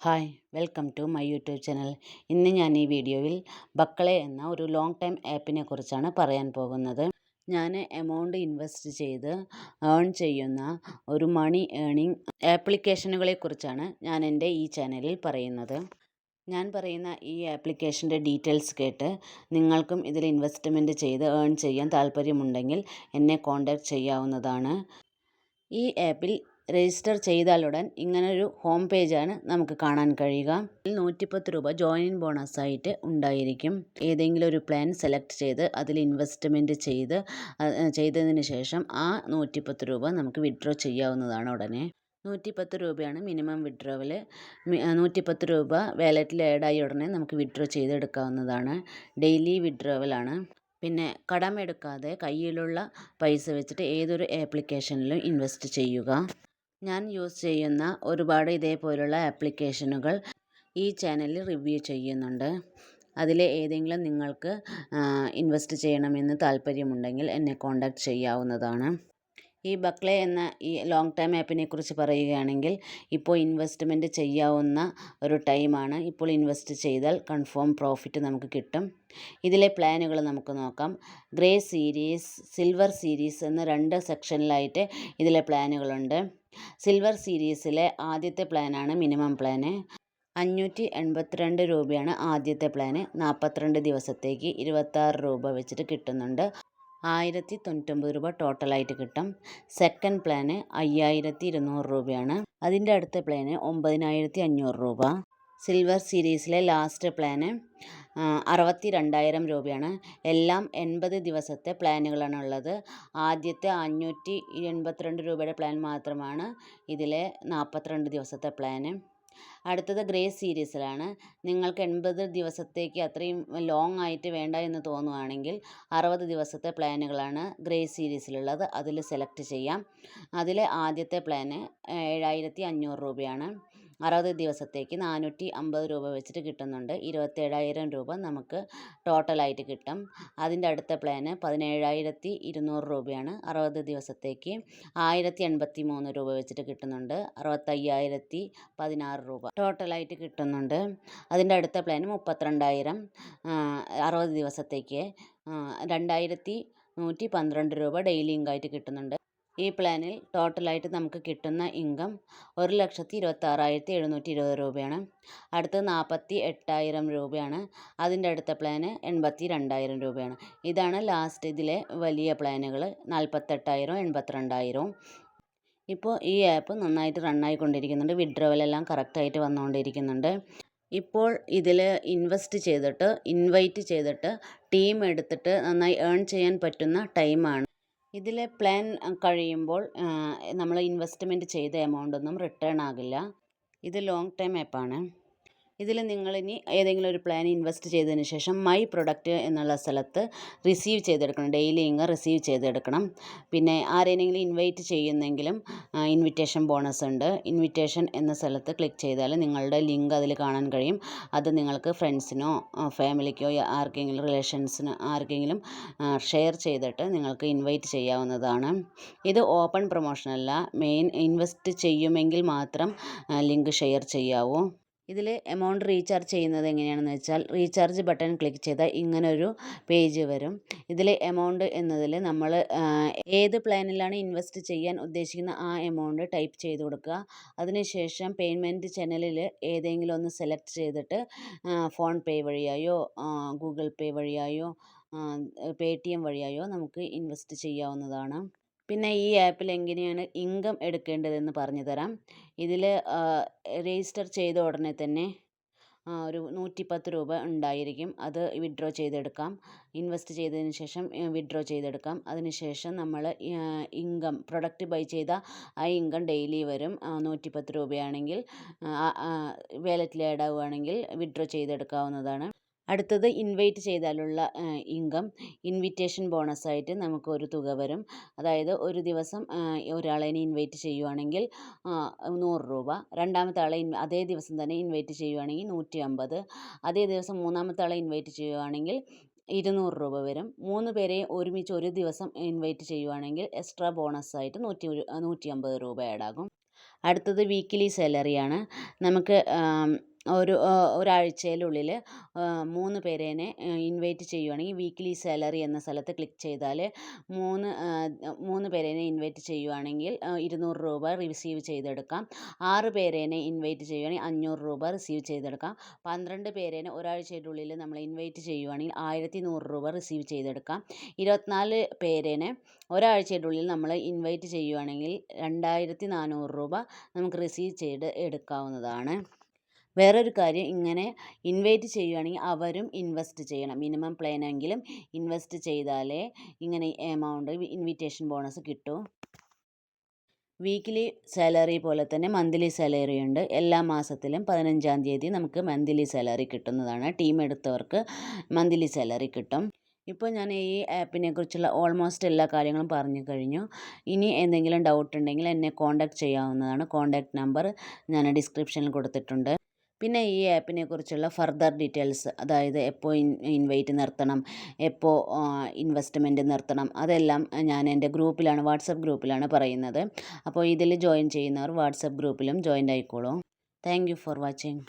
Hi welcome to my YouTube channel. ഇന്ന് ഞാൻ ഈ വീഡിയോയിൽ ബക്കളെ എന്ന ഒരു ലോങ് ടൈം ആപ്പിനെ കുറിച്ചാണ് പറയാൻ പോകുന്നത്. ഞാൻ എമൗണ്ട് ഇൻവെസ്റ്റ് ചെയ്ത് ഏൺ ചെയ്യുന്ന ഒരു മണി ഏണിംഗ് ആപ്ലിക്കേഷനുകളെ കുറിച്ചാണ് ഞാൻ എൻ്റെ ഈ ചാനലിൽ പറയുന്നത്. ഞാൻ പറയുന്ന ഈ ആപ്ലിക്കേഷൻ്റെ ഡീറ്റെയിൽസ് കേട്ട് നിങ്ങൾക്കും ഇതിൽ ഇൻവെസ്റ്റ്മെൻറ്റ് ചെയ്ത് ഏൺ ചെയ്യാൻ താല്പര്യമുണ്ടെങ്കിൽ എന്നെ കോൺടാക്റ്റ് ചെയ്യാവുന്നതാണ്. ഈ ആപ്പിൽ രജിസ്റ്റർ ചെയ്താലുടൻ ഇങ്ങനൊരു ഹോം പേജാണ് നമുക്ക് കാണാൻ കഴിയുക. ഇതിൽ 110 രൂപ ജോയിനിങ് ബോണസായിട്ട് ഉണ്ടായിരിക്കും. ഏതെങ്കിലും ഒരു പ്ലാൻ സെലക്ട് ചെയ്ത് അതിൽ ഇൻവെസ്റ്റ്മെൻറ്റ് ചെയ്തതിന് ശേഷം ആ 110 രൂപ നമുക്ക് വിഡ്രോ ചെയ്യാവുന്നതാണ്. ഉടനെ 110 രൂപയാണ് മിനിമം വിഡ്രോവൽ. 110 രൂപ വാലറ്റിൽ ആഡായി ഉടനെ നമുക്ക് വിഡ്രോ ചെയ്തെടുക്കാവുന്നതാണ്. ഡെയിലി വിഡ്രോവലാണ്. പിന്നെ കടമെടുക്കാതെ കയ്യിലുള്ള പൈസ വെച്ചിട്ട് ഏതൊരു ആപ്ലിക്കേഷനിലും ഇൻവെസ്റ്റ് ചെയ്യുക. ഞാൻ യൂസ് ചെയ്യുന്ന ഒരുപാട് ഇതേപോലുള്ള ആപ്ലിക്കേഷനുകൾ ഈ ചാനലിൽ റിവ്യൂ ചെയ്യുന്നുണ്ട്. അതിലെ ഏതെങ്കിലും നിങ്ങൾക്ക് ഇൻവെസ്റ്റ് ചെയ്യണമെന്ന് താല്പര്യമുണ്ടെങ്കിൽ എന്നെ കോൺടാക്റ്റ് ചെയ്യാവുന്നതാണ്. ഈ ബക്കളെ എന്ന ഈ ലോങ് ടൈം ആപ്പിനെ കുറിച്ച് പറയുകയാണെങ്കിൽ ഇപ്പോൾ ഇൻവെസ്റ്റ്മെൻറ്റ് ചെയ്യാവുന്ന ഒരു ടൈമാണ്. ഇപ്പോൾ ഇൻവെസ്റ്റ് ചെയ്താൽ കൺഫേം പ്രോഫിറ്റ് നമുക്ക് കിട്ടും. ഇതിലെ പ്ലാനുകൾ നമുക്ക് നോക്കാം. ഗ്രേ സീരീസ്, സിൽവർ സീരീസ് എന്ന 2 സെക്ഷനിലായിട്ട് ഇതിലെ പ്ലാനുകളുണ്ട്. സിൽവർ സീരീസിലെ ആദ്യത്തെ പ്ലാനാണ് മിനിമം പ്ലാന്. 582 രൂപയാണ് ആദ്യത്തെ പ്ലാന്. 42 ദിവസത്തേക്ക് 26 രൂപ വെച്ചിട്ട് കിട്ടുന്നുണ്ട്. 1099 രൂപ ടോട്ടലായിട്ട് കിട്ടും. സെക്കൻഡ് പ്ലാന് 5200 രൂപയാണ്. അതിൻ്റെ അടുത്ത പ്ലാന് 9500 രൂപ. സിൽവർ സീരീസിലെ ലാസ്റ്റ് പ്ലാന് 62,000 രൂപയാണ്. എല്ലാം 80 ദിവസത്തെ പ്ലാനുകളാണ് ഉള്ളത്. ആദ്യത്തെ 582 രൂപയുടെ പ്ലാൻ മാത്രമാണ് ഇതിലെ 42 ദിവസത്തെ പ്ലാന്. അടുത്തത് ഗ്രേ സീരീസിലാണ്. നിങ്ങൾക്ക് 80 ദിവസത്തേക്ക് അത്രയും ലോങ് ആയിട്ട് വേണ്ട എന്ന് തോന്നുകയാണെങ്കിൽ 60 ദിവസത്തെ പ്ലാനുകളാണ് ഗ്രേ സീരീസിലുള്ളത്. അതിൽ സെലക്ട് ചെയ്യാം. അതിലെ ആദ്യത്തെ പ്ലാന് 7500 രൂപയാണ്. 60 ദിവസത്തേക്ക് 450 രൂപ വെച്ചിട്ട് കിട്ടുന്നുണ്ട്. 27,000 രൂപ നമുക്ക് ടോട്ടലായിട്ട് കിട്ടും. അതിൻ്റെ അടുത്ത പ്ലാന് 17,200 രൂപയാണ്. 60 ദിവസത്തേക്ക് 1083 രൂപ വെച്ചിട്ട് കിട്ടുന്നുണ്ട്. 65,016 രൂപ ടോട്ടലായിട്ട് കിട്ടുന്നുണ്ട്. അതിൻ്റെ അടുത്ത പ്ലാന് 32,000, 60 ദിവസത്തേക്ക് 2,112 രൂപ ഡെയിലി ഇൻകമായിട്ട് കിട്ടുന്നുണ്ട്. ഈ പ്ലാനിൽ ടോട്ടലായിട്ട് നമുക്ക് കിട്ടുന്ന ഇൻകം 1,26,720 രൂപയാണ്. അടുത്തത് 48,000 രൂപയാണ്. അതിൻ്റെ അടുത്ത പ്ലാന് 82,000 രൂപയാണ്. ഇതാണ് ലാസ്റ്റ് ഇതിലെ വലിയ പ്ലാനുകൾ. 48,000, 82,000. ഇപ്പോൾ ഈ ആപ്പ് നന്നായിട്ട് റണ്ണായിക്കൊണ്ടിരിക്കുന്നുണ്ട്. വിഡ്രോവലെല്ലാം കറക്റ്റായിട്ട് വന്നുകൊണ്ടിരിക്കുന്നുണ്ട്. ഇപ്പോൾ ഇതിൽ ഇൻവൈറ്റ് ചെയ്തിട്ട് ടീം എടുത്തിട്ട് നന്നായി ഏൺ ചെയ്യാൻ പറ്റുന്ന ടൈമാണ്. ഇതിലെ പ്ലാൻ കഴിയുമ്പോൾ നമ്മൾ ഇൻവെസ്റ്റ്മെൻറ്റ് ചെയ്ത എമൗണ്ടൊന്നും റിട്ടേൺ ആകില്ല. ഇത് ലോങ് ടൈം ആപ്പാണ്. ഇതിൽ നിങ്ങളിനി ഏതെങ്കിലും ഒരു പ്ലാൻ ഇൻവെസ്റ്റ് ചെയ്തതിന് ശേഷം മൈ പ്രൊഡക്റ്റ് എന്നുള്ള സ്ഥലത്ത് റിസീവ് ചെയ്തെടുക്കണം. ഡെയിലി ഇൻകം റിസീവ് ചെയ്തെടുക്കണം. പിന്നെ ആരെയെങ്കിലും ഇൻവൈറ്റ് ചെയ്യുന്നെങ്കിലും ഇൻവിറ്റേഷൻ ബോണസ് ഉണ്ട്. ഇൻവിറ്റേഷൻ എന്ന സ്ഥലത്ത് ക്ലിക്ക് ചെയ്താൽ നിങ്ങളുടെ ലിങ്ക് അതിൽ കാണാൻ കഴിയും. അത് നിങ്ങൾക്ക് ഫ്രണ്ട്സിനോ ഫാമിലിക്കോ ആർക്കെങ്കിലും റിലേഷൻസിന് ആർക്കെങ്കിലും ഷെയർ ചെയ്തിട്ട് നിങ്ങൾക്ക് ഇൻവൈറ്റ് ചെയ്യാവുന്നതാണ്. ഇത് ഓപ്പൺ പ്രൊമോഷനല്ല. ഇൻവെസ്റ്റ് ചെയ്യുമെങ്കിൽ മാത്രം ലിങ്ക് ഷെയർ ചെയ്യാവൂ. ഇതിൽ എമൗണ്ട് റീചാർജ് ചെയ്യുന്നത് എങ്ങനെയാണെന്ന് വെച്ചാൽ റീചാർജ് ബട്ടൺ ക്ലിക്ക് ചെയ്താൽ ഇങ്ങനൊരു പേജ് വരും. ഇതിൽ എമൗണ്ട് എന്നതിൽ നമ്മൾ ഏത് പ്ലാനിലാണ് ഇൻവെസ്റ്റ് ചെയ്യാൻ ഉദ്ദേശിക്കുന്ന ആ എമൗണ്ട് ടൈപ്പ് ചെയ്ത് കൊടുക്കുക. അതിനുശേഷം പേയ്മെൻറ്റ് ചാനലിൽ ഏതെങ്കിലും ഒന്ന് സെലക്ട് ചെയ്തിട്ട് ഫോൺ പേ വഴിയായോ ഗൂഗിൾ പേ വഴിയായോ പേടിഎം വഴിയായോ നമുക്ക് ഇൻവെസ്റ്റ് ചെയ്യാവുന്നതാണ്. പിന്നെ ഈ ആപ്പിൽ എങ്ങനെയാണ് ഇൻകം എടുക്കേണ്ടതെന്ന് പറഞ്ഞു തരാം. ഇതിൽ രജിസ്റ്റർ ചെയ്ത ഉടനെ തന്നെ ഒരു 110 രൂപ ഉണ്ടായിരിക്കും. അത് വിഡ്രോ ചെയ്തെടുക്കാം. ഇൻവെസ്റ്റ് ചെയ്തതിന് ശേഷം വിഡ്രോ ചെയ്തെടുക്കാം. അതിനുശേഷം നമ്മൾ ഇൻകം പ്രൊഡക്റ്റ് ബൈ ചെയ്ത ആ ഇൻകം ഡെയിലി വരും. 110 രൂപയാണെങ്കിൽ വാലറ്റിൽ ആഡ് ആവുകയാണെങ്കിൽ വിഡ്രോ ചെയ്തെടുക്കാവുന്നതാണ്. അടുത്തത് ഇൻവൈറ്റ് ചെയ്താലുള്ള ഇൻകം. ഇൻവിറ്റേഷൻ ബോണസായിട്ട് നമുക്ക് ഒരു തുക വരും. അതായത് ഒരു ദിവസം ഒരാളെ ഇൻവൈറ്റ് ചെയ്യുവാണെങ്കിൽ 100 രൂപ. രണ്ടാമത്തെ ആളെ അതേ ദിവസം തന്നെ ഇൻവൈറ്റ് ചെയ്യുവാണെങ്കിൽ 150. അതേ ദിവസം മൂന്നാമത്തെ ആളെ ഇൻവൈറ്റ് ചെയ്യുവാണെങ്കിൽ 200 രൂപ വരും. 3 പേരെ ഒരുമിച്ച് ഒരു ദിവസം ഇൻവൈറ്റ് ചെയ്യുവാണെങ്കിൽ എക്സ്ട്രാ ബോണസായിട്ട് 150 രൂപ ആഡ് ആകും. അടുത്തത് വീക്കിലി സാലറിയാണ്. നമുക്ക് ഒരാഴ്ചയിലുള്ളിൽ 3 പേരേനെ ഇൻവൈറ്റ് ചെയ്യുവാണെങ്കിൽ വീക്കിലി സാലറി എന്ന സ്ഥലത്ത് ക്ലിക്ക് ചെയ്താൽ 3 പേരേനെ ഇൻവൈറ്റ് ചെയ്യുവാണെങ്കിൽ 200 രൂപ റിസീവ് ചെയ്തെടുക്കാം. 6 പേരേനെ ഇൻവൈറ്റ് ചെയ്യുവാണെങ്കിൽ 500 രൂപ റിസീവ് ചെയ്തെടുക്കാം. 12 പേരേനെ ഒരാഴ്ചയുടെ ഉള്ളിൽ നമ്മൾ ഇൻവൈറ്റ് ചെയ്യുവാണെങ്കിൽ 1100 രൂപ റിസീവ് ചെയ്തെടുക്കാം. 24 പേരേനെ ഒരാഴ്ചയുടെ ഉള്ളിൽ നമ്മൾ ഇൻവൈറ്റ് ചെയ്യുവാണെങ്കിൽ 2400 രൂപ നമുക്ക് റിസീവ് ചെയ്ത് എടുക്കാവുന്നതാണ്. വേറൊരു കാര്യം, ഇങ്ങനെ ഇൻവൈറ്റ് ചെയ്യുകയാണെങ്കിൽ അവരും ഇൻവെസ്റ്റ് ചെയ്യണം. മിനിമം പ്ലാനെങ്കിലും ഇൻവെസ്റ്റ് ചെയ്താലേ ഇങ്ങനെ എമൗണ്ട് ഇൻവിറ്റേഷൻ ബോണസ് കിട്ടൂ. വീക്കിലി സാലറി പോലെ തന്നെ മന്ത്ലി സാലറി ഉണ്ട്. എല്ലാ മാസത്തിലും 15-ാം തീയതി നമുക്ക് മന്ത്ലി സാലറി കിട്ടുന്നതാണ്. ടീം എടുത്തവർക്ക് മന്ത്ലി സാലറി കിട്ടും. ഇപ്പോൾ ഞാൻ ഈ ആപ്പിനെ കുറിച്ചുള്ള ഓൾമോസ്റ്റ് എല്ലാ കാര്യങ്ങളും പറഞ്ഞു കഴിഞ്ഞു. ഇനി എന്തെങ്കിലും ഡൗട്ട് ഉണ്ടെങ്കിൽ എന്നെ കോൺടാക്റ്റ് ചെയ്യാവുന്നതാണ്. കോൺടാക്റ്റ് നമ്പർ ഞാൻ ഡിസ്ക്രിപ്ഷനിൽ കൊടുത്തിട്ടുണ്ട്. പിന്നെ ഈ ആപ്പിനെ കുറിച്ചുള്ള ഫർദർ ഡീറ്റെയിൽസ്, അതായത് എപ്പോൾ ഇൻവൈറ്റ് നിർത്തണം, എപ്പോൾ ഇൻവെസ്റ്റ്മെൻറ്റ് നിർത്തണം, അതെല്ലാം ഞാൻ എൻ്റെ ഗ്രൂപ്പിലാണ്, വാട്സപ്പ് ഗ്രൂപ്പിലാണ് പറയുന്നത്. അപ്പോൾ ഇതിൽ ജോയിൻ ചെയ്യുന്നവർ വാട്സപ്പ് ഗ്രൂപ്പിലും ജോയിൻ ആയിക്കോളൂ. Thank you for watching.